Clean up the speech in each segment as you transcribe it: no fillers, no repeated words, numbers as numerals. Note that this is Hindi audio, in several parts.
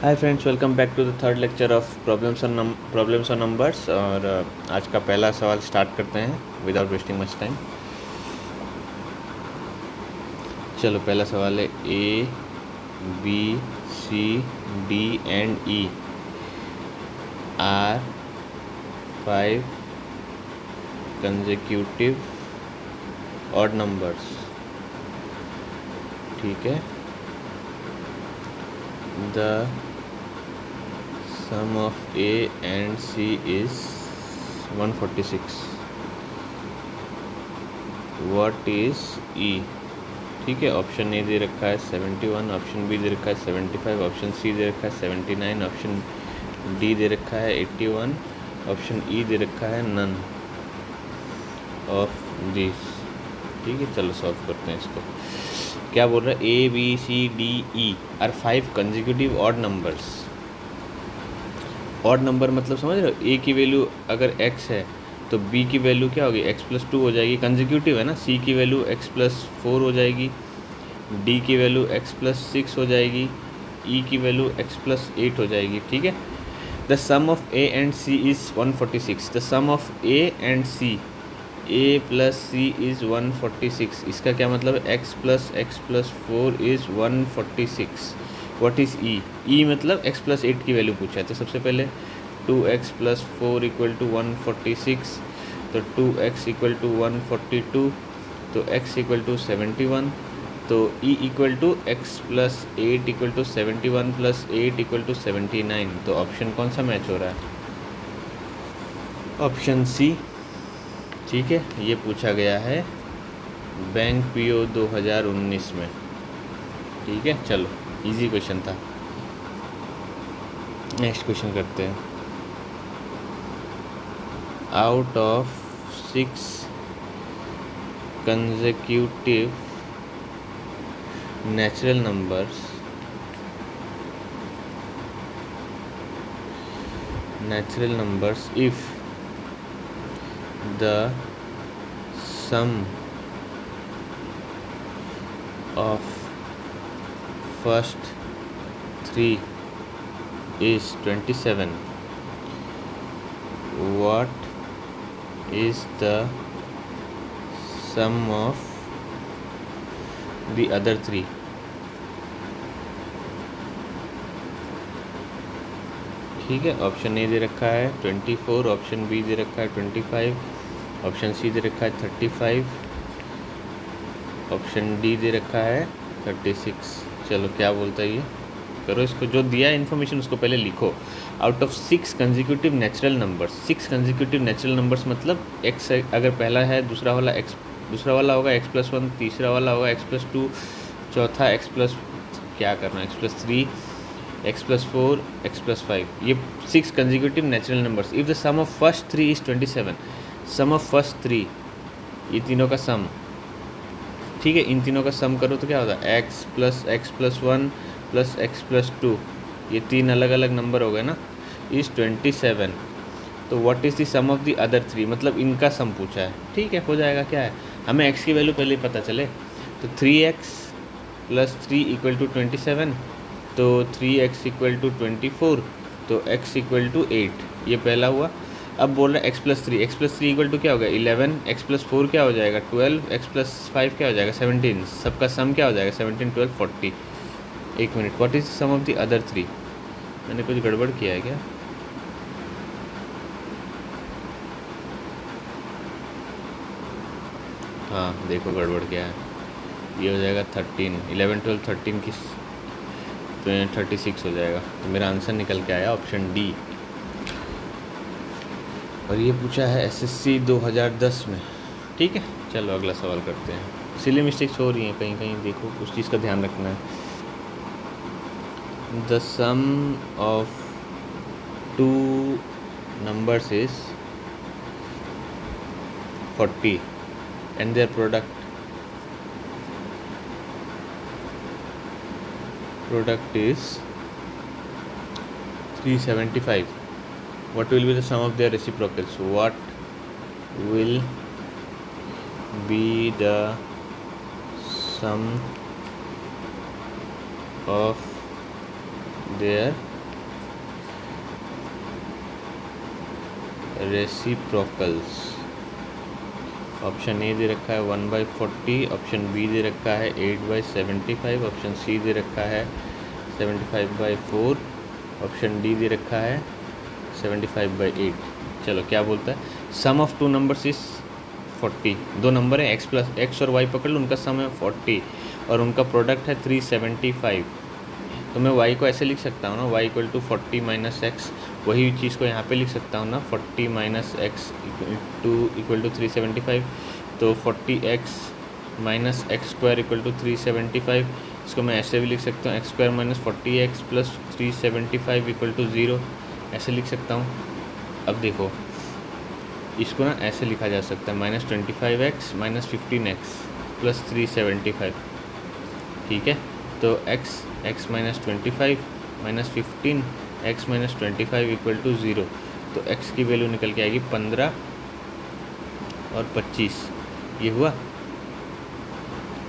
Hi friends, welcome back to the third lecture of problems on numbers. और आज का पहला सवाल स्टार्ट करते हैं विदाउट वेस्टिंग मच टाइम। चलो, पहला सवाल है A B C D and E are 5 consecutive odd numbers. ठीक है, the sum of A and C is 146. What is E? ठीक है, ऑप्शन ए दे रखा है 71, ऑप्शन बी दे रखा है 75, ऑप्शन सी दे रखा है 79, ऑप्शन डी दे रखा है 81, ऑप्शन ई दे रखा है नन ऑफ दिस। ठीक है, चलो सॉल्व करते हैं इसको। क्या बोल रहा है? A B C D E are 5 consecutive odd numbers. Odd number मतलब समझ रहे हो? ए की वैल्यू अगर x है तो b की वैल्यू क्या होगी? x+2 हो जाएगी, कंसेक्यूटिव है ना। c की वैल्यू x+4 हो जाएगी, d की वैल्यू x+6 हो जाएगी, e की वैल्यू x+8 हो जाएगी। ठीक है, the sum of a and c is 146। The sum of a and c, a plus c is 146। इसका क्या मतलब है? x+4 is 146। What is E? E मतलब x+8 की वैल्यू पूछा है। तो सबसे पहले 2x+4 इक्वल टू 146, तो 2x इक्वल टू 142, तो x इक्वल टू 71, तो e equal to x+8 equal to 71 plus 8 equal to 79। तो ऑप्शन कौन सा मैच हो रहा है? Option C. ठीक है, ये पूछा गया है बैंक पीओ 2019 में। ठीक है, चलो इजी क्वेश्चन था। नेक्स्ट क्वेश्चन करते हैं। Out of 6 consecutive natural numbers if the sum of first 3 is 27, what is the sum of the other 3? ठीक है, ऑप्शन ए दे रखा है 24, ऑप्शन बी दे रखा है 25, ऑप्शन सी दे रखा है 35, ऑप्शन डी दे रखा है 36। चलो क्या बोलता है ये? करो इसको, जो दिया है इन्फॉर्मेशन उसको पहले लिखो। Out of 6 consecutive natural numbers. 6 consecutive natural numbers मतलब x अगर पहला है, दूसरा वाला होगा x+1, तीसरा वाला होगा x+2, चौथा क्या करना, x+3, x+4, x+5। ये 6 consecutive natural numbers. If the sum of first 3 is 27, sum of first 3, ये तीनों का सम। ठीक है, इन तीनों का सम करो तो क्या होता है? x plus x+1 plus x+2, ये तीन अलग अलग नंबर हो गए ना, इज़ 27। तो what is the sum of the other 3, मतलब इनका सम पूछा है। ठीक है, हो जाएगा। क्या है, हमें x की वैल्यू पहले ही पता चले, तो 3x प्लस 3 इक्वल टू 27, तो 3x इक्वल टू 24, तो x इक्वल टू 8। ये पहला हुआ। अब बोल रहा है x+3, x+3 इक्वल टू क्या होगा? 11, x+4 क्या हो जाएगा? 12, x+5 क्या हो जाएगा? 17। सबका सम क्या हो जाएगा? 17, 12, 40। एक minute, what is sum of the other 3? मैंने कुछ गड़बड़ किया है क्या? हाँ देखो, गड़बड़ क्या है। ये हो जाएगा 13, 11, 12, 13 की 36 हो जाएगा। तो मेरा आंसर निकल के आया ऑप्शन डी। और ये पूछा है एसएससी 2010 में। ठीक है, चलो अगला सवाल करते हैं। सिली मिस्टेक्स हो रही हैं कहीं कहीं, देखो उस चीज़ का ध्यान रखना है। The sum of 2 numbers is 40 and their product is 375. What will be the sum of their reciprocals? What will be the sum of their reciprocals. Option A दे रखा है 1/40, ऑप्शन बी दे रखा है 8/75, ऑप्शन सी दे रखा है 75/4, ऑप्शन डी दे रखा है 75/8। चलो क्या बोलता है, सम ऑफ टू नंबर्स इज 40। दो नंबर है एक्स और वाई पकड़ लो, उनका सम है 40 और उनका प्रोडक्ट है 375। तो मैं y को ऐसे लिख सकता हूँ ना, y equal to 40 minus x, वही चीज़ को यहाँ पे लिख सकता हूँ ना, 40 माइनस एक्स इक्वल टू 375। तो 40x minus x square equal to 375। इसको मैं ऐसे भी लिख सकता हूँ, x square minus 40x plus 375 equal to 0, ऐसे लिख सकता हूँ। अब देखो इसको ना ऐसे लिखा जा सकता है, -25x माइनस 15x प्लस 375। ठीक है, तो x minus 25 minus 15 x minus 25 equal to 0। तो x की वैल्यू निकल के आएगी 15 और 25, ये हुआ।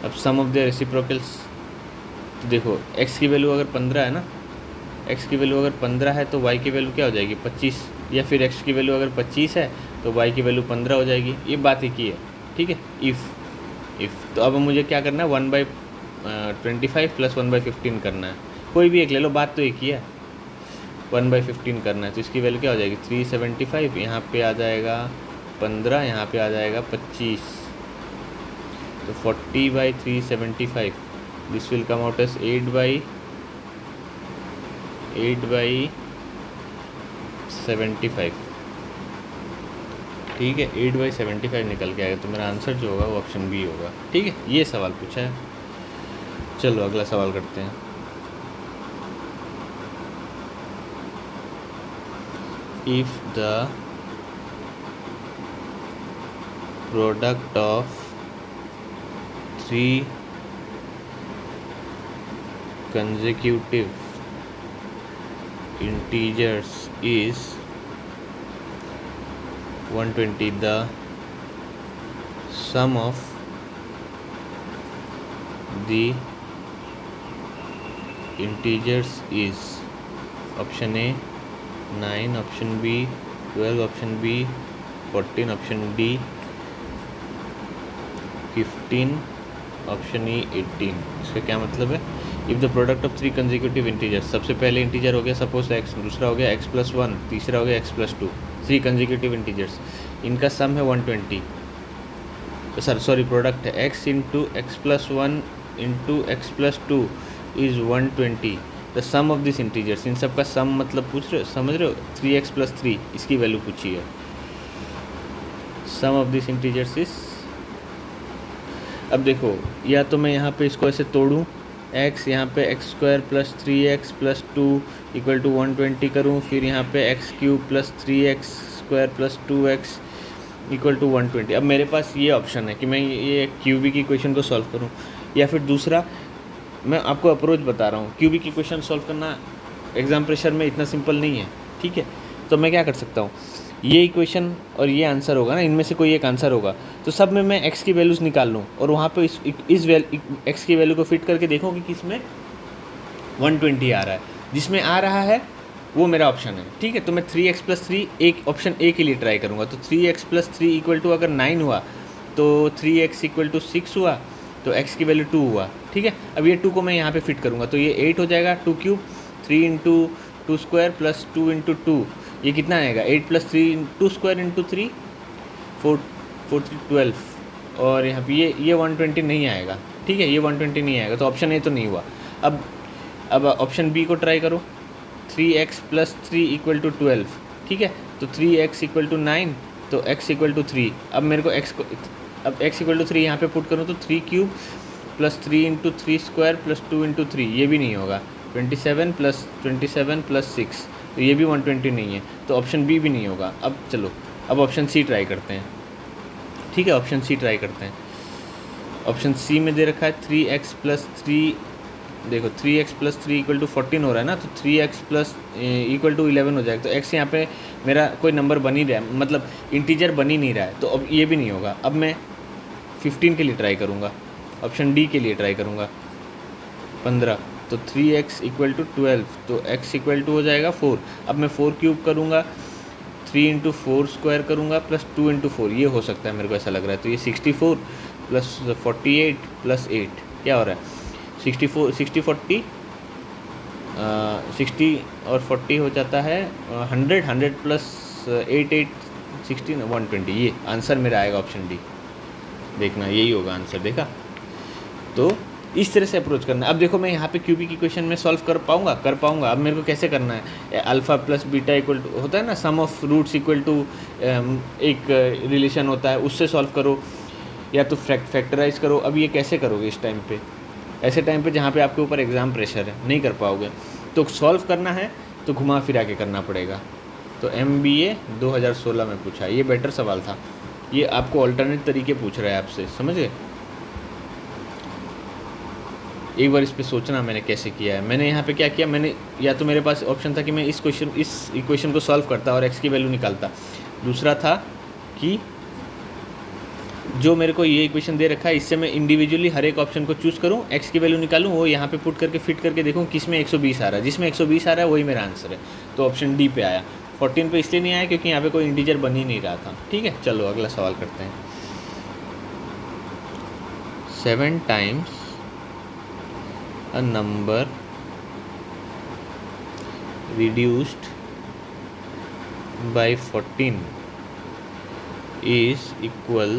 अब सम ऑफ द रेसिप्रोकल्स, तो देखो x की वैल्यू अगर 15 है ना, x की वैल्यू अगर 15 है तो y की वैल्यू क्या हो जाएगी 25, या फिर x की वैल्यू अगर 25 है तो y की वैल्यू 15 हो जाएगी। ये बात ही की है, ठीक है। इफ़ तो अब मुझे क्या करना है, 1/25 प्लस 1/15 करना है, कोई भी एक ले लो, बात तो एक ही है। 1/15 करना है तो इसकी वैल्यू क्या हो जाएगी 375, यहाँ पे आ जाएगा 15, यहाँ पे आ जाएगा 25। तो 40/375, this will come out as 8/75। ठीक है, 8/75 निकल के आएगा। तो मेरा आंसर जो होगा वो ऑप्शन बी होगा। ठीक है, ये सवाल पूछा है। चलो अगला सवाल करते हैं। If the product of 3 consecutive integers is 120, the sum of the integers is option A 9, option B 12, option B 14, option D 15, option E 18। इसका क्या मतलब है, if the product of 3 consecutive integers, सबसे पहले इंटीजर हो गया सपोज x, दूसरा हो गया x+1, तीसरा हो गया x+2, 3 कंजिक्यूटिव इंटीजर्स, इनका सम है 120। सॉरी प्रोडक्ट है x into x+1 into x+2 is 120। The sum of this integers, इन सब का सम मतलब पूछ रहे हो, समझ रहे हो, 3x + 3 इसकी वैल्यू पूछी है। सम ऑफ दिस इंटीजर्स इज, अब देखो या तो मैं यहाँ पे इसको ऐसे तोड़ूँ, x यहाँ पे x² + 3x + 2 इक्वल टू 120 करूँ, फिर यहाँ पे x³ + 3x² + 2x equal to 120। अब मेरे पास ये ऑप्शन है कि मैं ये क्यूबिक इक्वेशन को सॉल्व करूँ, या फिर दूसरा मैं आपको अप्रोच बता रहा हूँ। क्यूबिक इक्वेशन सॉल्व करना एग्ज़ाम प्रेशर में इतना सिंपल नहीं है, ठीक है। तो मैं क्या कर सकता हूँ, ये इक्वेशन और ये आंसर होगा ना, इनमें से कोई एक आंसर होगा, तो सब में मैं x की वैल्यूज़ निकाल लूँ और वहाँ पे इस x की वैल्यू को फिट करके देखूँ कि किसमें 120 आ रहा है। जिसमें आ रहा है वो मेरा ऑप्शन है, ठीक है। तो मैं 3x + 3 एक ऑप्शन ए के लिए ट्राई करूँगा। तो 3x + 3 इक्वल टू अगर 9 हुआ तो 3x इक्वल टू 6 हुआ, तो x की वैल्यू 2 हुआ, ठीक है। अब ये 2 को मैं यहाँ पे फिट करूँगा तो ये 8 हो जाएगा, 2³ 3 × 2² + 2 × 2, ये कितना आएगा 8 + 3 2² × 3 4 12, और यहाँ पे ये 120 नहीं आएगा, ठीक है, ये 120 नहीं आएगा, तो ऑप्शन ए तो नहीं हुआ। अब ऑप्शन बी को ट्राई करो, 3x + 3 इक्वल टू 12, ठीक है। तो 3x इक्वल टू 9, तो x इक्वल टू 3। अब मेरे को x इक्वल टू 3 यहाँ पे पुट करूँ तो 3³ + 3 × 3² + 2 × 3, ये भी नहीं होगा। 27 + 27 + 6, तो ये भी 120 नहीं है, तो ऑप्शन बी भी नहीं होगा। अब चलो अब ऑप्शन सी ट्राई करते हैं, ठीक है। ऑप्शन सी ट्राई करते हैं। ऑप्शन सी में दे रखा है 3x + 3, देखो 3x + 3 इक्वल टू 14 हो रहा है ना, तो 3x + इक्वल टू 11 हो जाएगा। तो x यहाँ पे मेरा कोई नंबर बन ही रहा है, मतलब इंटीजर बन ही नहीं रहा है, तो अब ये भी नहीं होगा। अब मैं 15 के लिए ट्राई करूँगा, ऑप्शन डी के लिए ट्राई करूँगा 15। तो 3x इक्वल टू 12, तो x इक्वल टू हो जाएगा 4। अब मैं 4³ करूँगा, 3 × 4 स्क्वायर करूँगा प्लस 2 × 4, ये हो सकता है, मेरे को ऐसा लग रहा है। तो ये 64 प्लस 48 प्लस 8 क्या हो रहा है, 64 60 40 60 और 40 हो जाता है 100 100 प्लस 8 8 16 120। ये आंसर मेरा आएगा ऑप्शन डी। देखना यही होगा आंसर, देखा। तो इस तरह से अप्रोच करना है। अब देखो मैं यहाँ पे क्यूबिक इक्वेशन में सॉल्व कर पाऊँगा। अब मेरे को कैसे करना है, alpha plus beta equal to होता है ना, sum of roots equal to एक रिलेशन होता है, उससे सॉल्व करो, या तो फैक्टराइज करो। अब ये कैसे करोगे इस टाइम पे, ऐसे टाइम पे जहाँ पे आपके ऊपर एग्ज़ाम प्रेशर है, नहीं कर पाओगे। तो सॉल्व करना है तो घुमा फिरा के करना पड़ेगा। तो MBA 2016 में पूछा, ये बेटर सवाल था। ये आपको ऑल्टरनेट तरीके पूछ रहा है आपसे, समझ गए। एक बार इस पे सोचना मैंने कैसे किया है। मैंने यहाँ पे क्या किया, मैंने या तो मेरे पास ऑप्शन था कि मैं इस इक्वेशन को सॉल्व करता और x की वैल्यू निकालता। दूसरा था कि जो मेरे को ये इक्वेशन दे रखा है, इससे मैं इंडिविजुअली हर एक ऑप्शन को चूज़ करूँ, x की वैल्यू निकालूँ, वो यहाँ पे पुट करके फिट करके देखूँ किस में 120 आ रहा है। जिसमें 120 आ रहा है वही मेरा आंसर है। तो ऑप्शन डी पे आया। 14 पे इसलिए नहीं आया क्योंकि यहाँ पे कोई इंटीजर बन ही नहीं रहा था। ठीक है, चलो अगला सवाल करते हैं। 7 times a number reduced by 14 is equal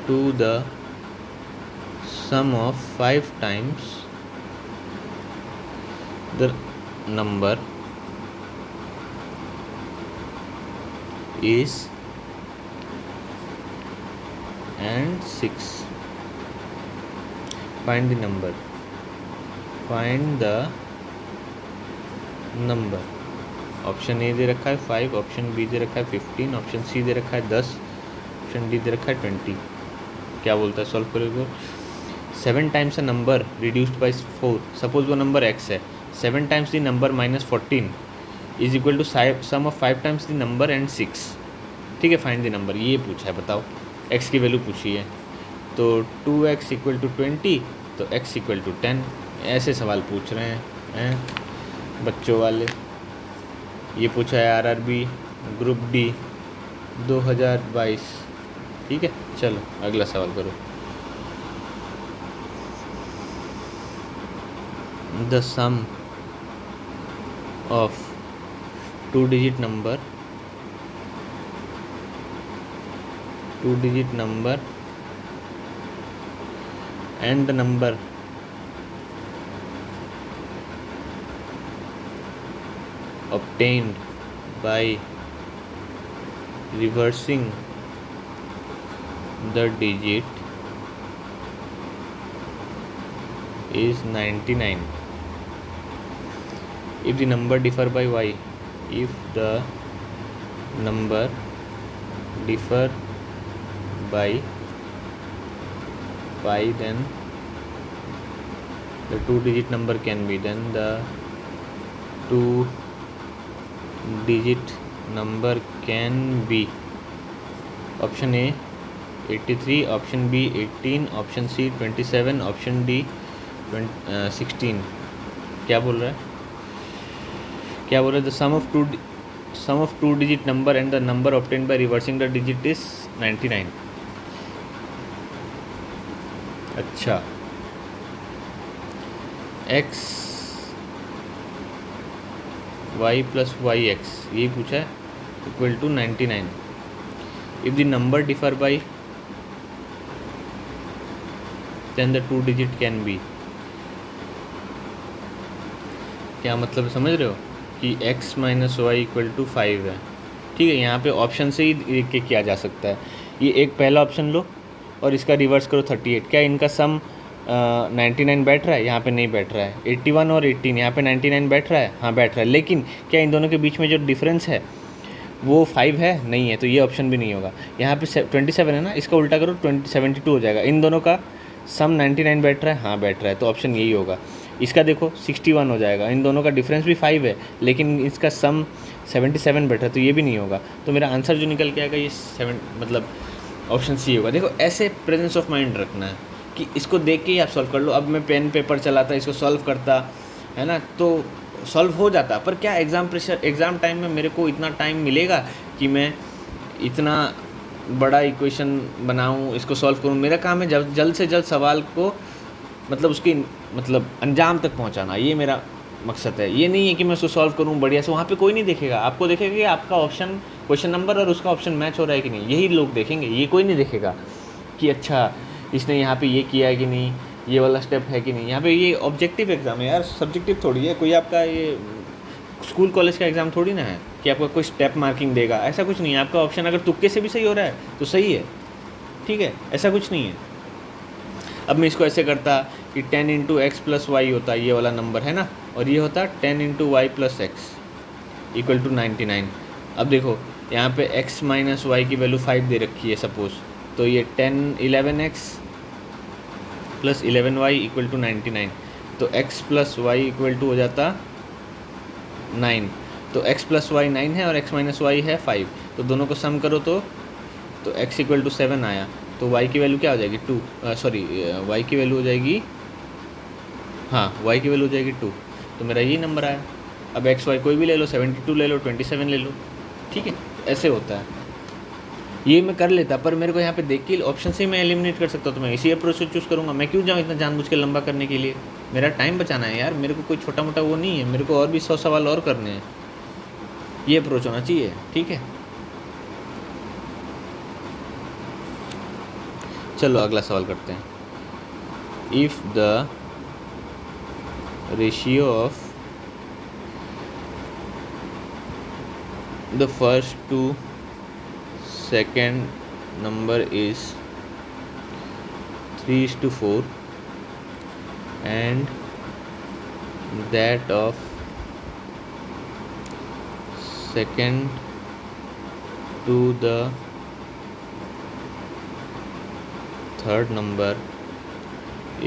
to the sum of 5 times the number is and 6. Find the number. Find the number. Option A दे रखा है 5, ऑप्शन बी दे रखा है 15, ऑप्शन सी दे रखा है 10, ऑप्शन डी दे रखा है 20। क्या बोलता है, सॉल्व करोगे। 7 times a number reduced by 4, suppose वो नंबर x है। 7 times the number minus 14 is equal to sum of 5 times the number and 6। ठीक है, फाइंड द नंबर, ये पूछा है, बताओ। x की वैल्यू पूछी है, तो 2x इक्वल टू 20, तो x इक्वल टू 10। ऐसे सवाल पूछ रहे हैं बच्चों वाले। ये पूछा है RRB ग्रुप डी 2022। ठीक है, चलो अगला सवाल करो। The sum of 2 digit number and the number obtained by reversing the digit is 99 if the number differ by y. If the number differ by pi, then the 2 digit number can be, then the 2 digit number can be option A 83, option B 18, option C 27, option D 16। क्या बोल रहा है, the sum of two digit number and the number obtained by reversing the digit is 99। अच्छा, x y plus y x, यही पूछा है, equal to 99 if the number differ by then the 2 digit can be. क्या मतलब समझ रहे हो कि x minus y equal to 5 है। ठीक है, यहाँ पे ऑप्शन से ही देख के किया जा सकता है। ये एक पहला ऑप्शन लो और इसका रिवर्स करो 38। क्या इनका सम 99 बैठ रहा है? यहाँ पे नहीं बैठ रहा है। 81 और 18 यहाँ पे 99 बैठ रहा है? हाँ बैठ रहा है। लेकिन क्या इन दोनों के बीच में जो डिफरेंस है वो 5 है? नहीं है, तो ये ऑप्शन भी नहीं होगा। यहाँ पे 27 है ना, इसका उल्टा करो 72 हो जाएगा। इन दोनों का सम 99 बैठ रहा है? हाँ बैठ रहा है, तो ऑप्शन यही होगा। इसका देखो 61 हो जाएगा। इन दोनों का डिफरेंस भी 5 है लेकिन इसका सम 77 बैठ रहा है, तो ये भी नहीं होगा। तो मेरा आंसर जो निकल के आएगा ये 7 मतलब ऑप्शन सी होगा। देखो ऐसे प्रेजेंस ऑफ माइंड रखना है कि इसको देख के ही आप सॉल्व कर लो। अब मैं पेन पेपर चलाता इसको सॉल्व करता है ना, तो सॉल्व हो जाता, पर क्या एग्ज़ाम टाइम में मेरे को इतना टाइम मिलेगा कि मैं इतना बड़ा इक्वेशन बनाऊं, इसको सॉल्व करूं? मेरा काम है जल्द से जल्द सवाल को मतलब उसकी मतलब अंजाम तक पहुंचाना, ये मेरा मकसद है। ये नहीं है कि मैं उसको सॉल्व करूं बढ़िया से, वहाँ पे कोई नहीं देखेगा, आपको देखेगा कि आपका ऑप्शन क्वेश्चन नंबर और उसका ऑप्शन मैच हो रहा है कि नहीं, यही लोग देखेंगे। ये कोई नहीं देखेगा कि अच्छा इसने यहाँ पे ये किया है कि नहीं, ये वाला स्टेप है कि नहीं। यहाँ पे ये ऑब्जेक्टिव एग्ज़ाम है यार, सब्जेक्टिव थोड़ी है। कोई आपका ये स्कूल कॉलेज का एग्ज़ाम थोड़ी ना है कि आपका कोई स्टेप मार्किंग देगा, ऐसा कुछ नहीं है। आपका ऑप्शन अगर तुक्के से भी सही हो रहा है तो सही है, ठीक है, ऐसा कुछ नहीं है। अब मैं इसको ऐसे करता कि 10 इंटू एक्स प्लस वाई होता, ये वाला नंबर है ना, और ये होता 10 into y plus x equal to 99। अब देखो यहाँ पे x माइनस वाई की वैल्यू 5 दे रखी है सपोज़, तो ये 11x plus 11y equal to 99, तो x plus y equal to हो जाता 9। तो x प्लस वाई 9 है और x माइनस वाई है 5, तो दोनों को सम करो तो x इक्वल टू 7 आया। तो y की वैल्यू क्या हो जाएगी 2, y की वैल्यू हो जाएगी, हाँ y की वैल्यू हो जाएगी 2, तो मेरा यही नंबर आया। अब x y कोई भी ले लो, 72 ले लो, 27 ले लो, ठीक है, ऐसे होता है। ये मैं कर लेता, पर मेरे को यहाँ पे देख के ऑप्शन से ही मैं एलिमिनेट कर सकता हूँ, तो मैं इसी अप्रोच से चूज़ करूँगा। मैं क्यों जाऊँ इतना जानबूझ के लंबा करने के लिए? मेरा टाइम बचाना है यार, मेरे को कोई छोटा मोटा वो नहीं है, मेरे को और भी 100 सवाल और करने हैं। ये अप्रोच होना चाहिए, ठीक है। चलो अगला सवाल करते हैं। If the ratio of the first to second number is 3:4 and that of second to the third number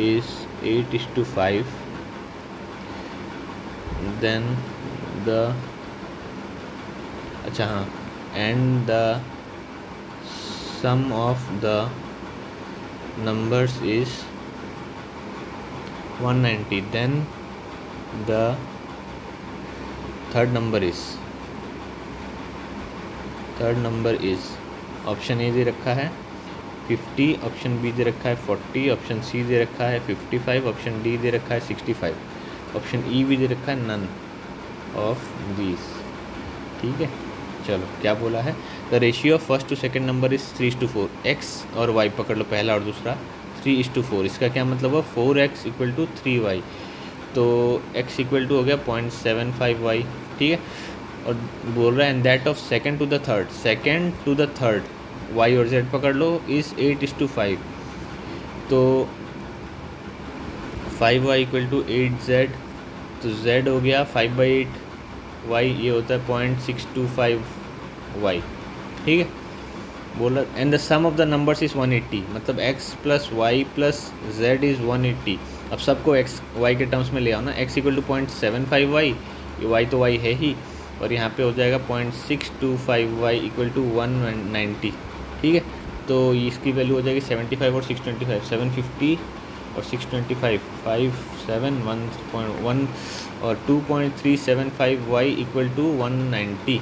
is 8:5, then the and the sum of the numbers is 190, then the third number is option A दे रखा है 50, ऑप्शन बी दे रखा है 40, ऑप्शन सी दे रखा है 55, ऑप्शन डी दे रखा है 65, ऑप्शन ई भी दे रखा है नन ऑफ दीज, ठीक है। चलो क्या बोला है, the ratio of first to second number is 3:4, x और वाई पकड़ लो, पहला और दूसरा 3:4। इसका क्या मतलब है, 4x इक्वल टू 3y, तो x इक्वल टू हो गया 0.75y, ठीक है। और बोल रहा है and that of second to the third y और z पकड़ लो इज़ 8:5, तो 5y इक्वल टू 8z, तो z हो गया 5/8, y ये होता है 0.625y, ठीक है। बोला and the sum of the numbers is 180, मतलब x plus y plus z is 180। अब सबको x y के टर्म्स में ले आओ ना, x इक्वल टू 0.75y, ये y तो y है ही, और यहाँ पे हो जाएगा 0.625y इक्वल टू 190, ठीक है। तो इसकी वैल्यू हो जाएगी 75 और 625, 750 और 625, 571.1 और 2.375y इक्वल टू 190,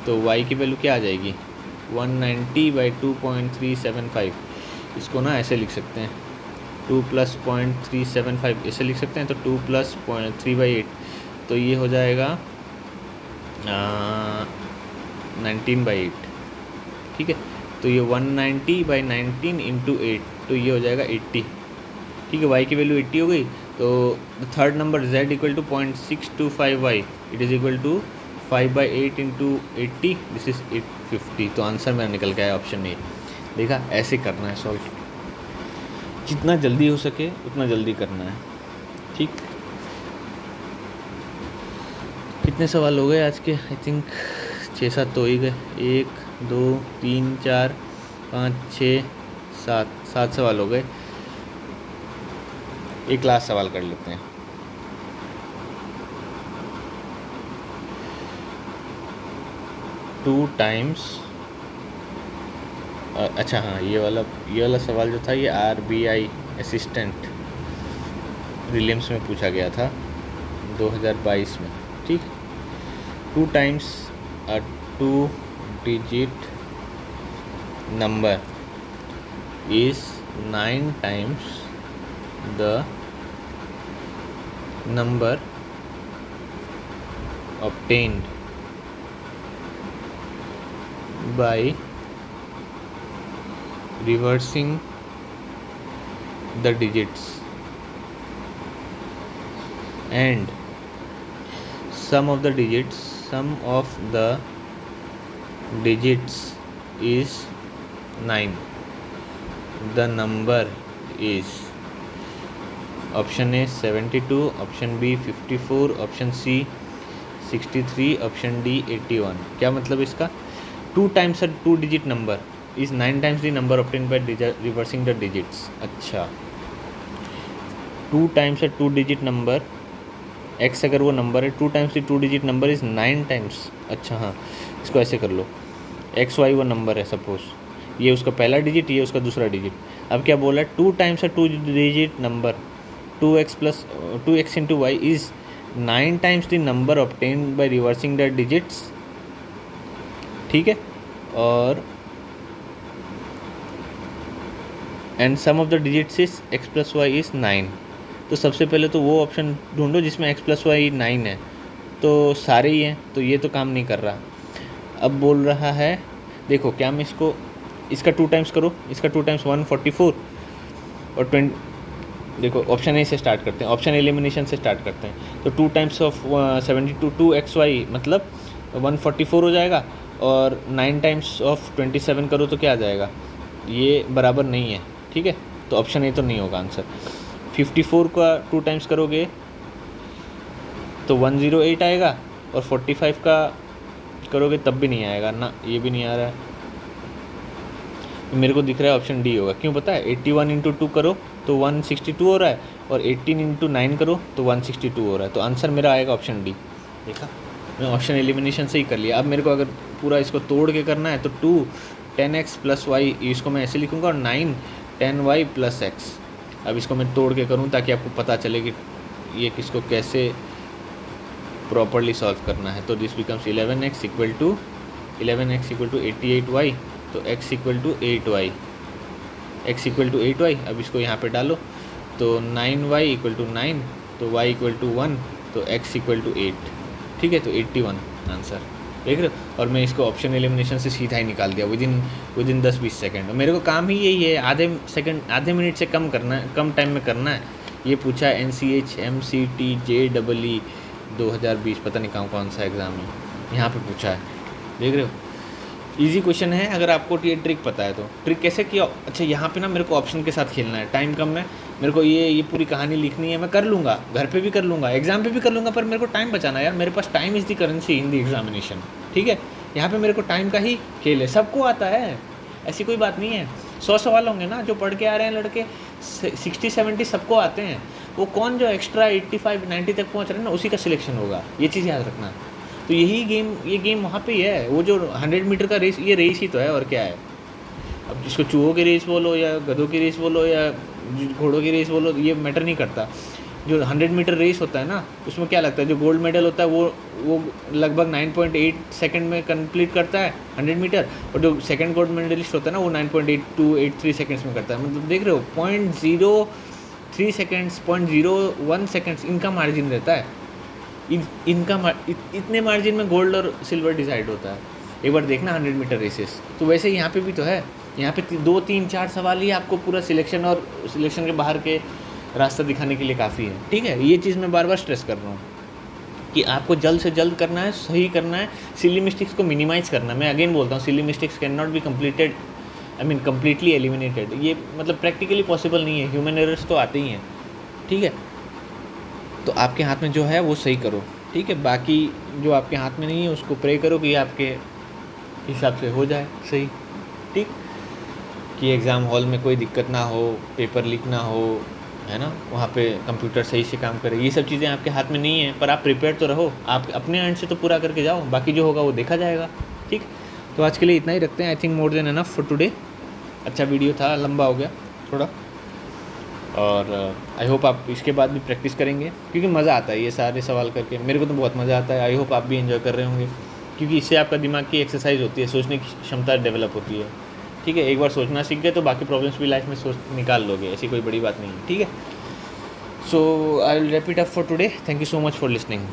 तो y की वैल्यू क्या आ जाएगी 190/2.375। इसको ना ऐसे लिख सकते हैं 2 + 0.375 ऐसे लिख सकते हैं, तो 2 + 3/8, तो ये हो जाएगा 19/8, ठीक है। तो ये 190/19 × 8, तो ये हो जाएगा 80, ठीक है। y की वैल्यू 80 हो गई, तो third number z equal to 0.625y, it is equal to 5/8 × 80, this is 850। तो आंसर मेरा निकल गया है ऑप्शन ए। देखा, ऐसे करना है सॉल्व, जितना जल्दी हो सके उतना जल्दी करना है, ठीक। कितने सवाल हो गए आज के, आई थिंक 6-7 तो हो ही गए, 1 2 3 4 5 6 7 सवाल हो गए। एक लास्ट सवाल कर लेते हैं। 2 टाइम्स, अच्छा हाँ, ये वाला सवाल जो था ये RBI असिस्टेंट प्रीलिम्स में पूछा गया था। 2022 में, ठीक। 2 times a 2-digit number is 9 times the number obtained by reversing the digits, and sum of the digits is 9. The number is option A 72, option B 54, option C 63, option D 81। क्या मतलब इसका? 2 times a 2-digit number is 9 times the number obtained by reversing the digits। अच्छा, 2 times a 2-digit number, x अगर वो नंबर है, 2 times the 2-digit number is 9 times। अच्छा हाँ, इसको ऐसे कर लो, एक्स वाई वो नंबर है सपोज, ये उसका पहला डिजिट, ये उसका दूसरा डिजिट। अब क्या बोला है? 2 times a 2-digit number 2x into y is 9 times the number obtained by reversing the digits, ठीक है। और and sum of the digits is x plus y is 9। तो सबसे पहले तो वो ऑप्शन ढूंढो जिसमें x प्लस वाई 9 है, तो सारे ही हैं, तो ये तो काम नहीं कर रहा। अब बोल रहा है, देखो क्या मैं इसका 2 times करो, इसका 2 times 144 और 20। देखो ऑप्शन ए से स्टार्ट करते हैं, ऑप्शन एलिमिनेशन से स्टार्ट करते हैं। तो 2 times ऑफ 72 2xy मतलब 144 हो जाएगा, और 9 times ऑफ 27 करो तो क्या आ जाएगा? ये बराबर नहीं है, ठीक है। तो ऑप्शन ए तो नहीं होगा आंसर। 54 का 2 times करोगे तो 108 आएगा, और 45 का करोगे तब भी नहीं आएगा ना, ये भी नहीं आ रहा है। मेरे को दिख रहा है ऑप्शन डी होगा। क्यों पता है? 81 इंटू 2 करो तो 162 हो रहा है, और 18 इंटू 9 करो तो 162 हो रहा है। तो आंसर मेरा आएगा ऑप्शन डी। देखा, मैं ऑप्शन एलिमिनेशन से ही कर लिया। अब मेरे को अगर पूरा इसको तोड़ के करना है तो 2 10x प्लस वाई, इसको मैं ऐसे लिखूँगा, और 9 10y प्लस एक्स। अब इसको मैं तोड़ के करूँ ताकि आपको पता चले कि ये किसको कैसे प्रॉपरली सॉल्व करना है। तो this becomes 11x equal to 88y, तो x equal to 8y, x equal to 8y। अब इसको यहाँ पे डालो तो 9y इक्वल टू 9, तो y इक्वल टू 1, तो x इक्वल टू 8, ठीक है। तो 81 आंसर, देख रहे हो। और मैं इसको ऑप्शन एलिमिनेशन से सीधा ही निकाल दिया विदिन 10-20 सेकेंड। मेरे को काम ही यही है, आधे मिनट से कम करना है, कम टाइम में करना है। ये पूछा है NCH MCT JEE 2020, पता नहीं कौन सा एग्ज़ाम है, यहाँ पे पूछा है, देख रहे हो। इजी क्वेश्चन है अगर आपको ये ट्रिक पता है तो। ट्रिक कैसे किया? अच्छा, यहाँ पे ना मेरे को ऑप्शन के साथ खेलना है, टाइम कम है, मेरे को ये पूरी कहानी लिखनी है। मैं कर लूँगा, घर पे भी कर लूँगा, एग्जाम पे भी कर लूँगा, पर मेरे को टाइम बचाना है यार। मेरे पास time is the currency in the examination, ठीक है। यहाँ पे मेरे को टाइम का ही खेल है, सबको आता है, ऐसी कोई बात नहीं है। 100 सवाल होंगे ना जो पढ़ के आ रहे हैं लड़के, 60-70 सबको आते हैं। वो कौन जो एक्स्ट्रा 85-90 तक पहुँच रहे हैं ना, उसी का सिलेक्शन होगा, ये चीज़ याद रखना। तो ये गेम वहाँ पे ही है। वो जो 100 मीटर का रेस, ये रेस ही तो है, और क्या है। अब जिसको चूहों की रेस बोलो या गधों की रेस बोलो या घोड़ों की रेस बोलो, ये मैटर नहीं करता। जो 100 मीटर रेस होता है ना, उसमें क्या लगता है, जो गोल्ड मेडल होता है वो लगभग 9.8 सेकंड में कंप्लीट करता है 100 मीटर, और जो सेकंड गोल्ड मेडलिस्ट होता है ना, वो 9.8283 सेकंड्स में करता है। मतलब देख रहे हो, 0.03 सेकंड्स, 0.01 सेकंड्स इनका मार्जिन रहता है। इतने मार्जिन में गोल्ड और सिल्वर डिसाइड होता है। एक बार देखना 100 मीटर रेसेस। तो वैसे यहाँ पे भी तो है, यहाँ पे 2, 3, 4 सवाल ही आपको पूरा सिलेक्शन और सिलेक्शन के बाहर के रास्ता दिखाने के लिए काफ़ी है, ठीक है। ये चीज़ मैं बार बार स्ट्रेस कर रहा हूँ कि आपको जल्द से जल्द करना है, सही करना है, सिली मिस्टेक्स को मिनिमाइज़ करना है। मैं अगेन बोलता हूँ, silly mistakes can not be completely eliminated. ये मतलब प्रैक्टिकली पॉसिबल नहीं है, ह्यूमन एरर्स तो आते ही हैं, ठीक है। तो आपके हाथ में जो है वो सही करो, ठीक है। बाकी जो आपके हाथ में नहीं है उसको प्रे करो कि आपके हिसाब से हो जाए सही, ठीक। कि एग्ज़ाम हॉल में कोई दिक्कत ना हो, पेपर लीक ना हो, है ना, वहाँ पे कंप्यूटर सही से काम करे। ये सब चीज़ें आपके हाथ में नहीं है, पर आप प्रिपेयर तो रहो, आप अपने एंड से तो पूरा करके जाओ, बाकी जो होगा वो देखा जाएगा, ठीक। तो आज के लिए इतना ही रखते हैं। I think more than enough for today. अच्छा वीडियो था, लंबा हो गया थोड़ा, और आई होप आप इसके बाद भी प्रैक्टिस करेंगे, क्योंकि मज़ा आता है ये सारे सवाल करके। मेरे को तो बहुत मज़ा आता है। आई होप आप भी एंजॉय कर रहे होंगे, क्योंकि इससे आपका दिमाग की एक्सरसाइज होती है, सोचने की क्षमता डेवलप होती है। ठीक है, एक बार सोचना सीख गए तो बाकी प्रॉब्लम्स भी लाइफ में सोच निकाल लोगे, ऐसी कोई बड़ी बात नहीं है। ठीक है, so I will wrap it up for today. Thank you so much for listening.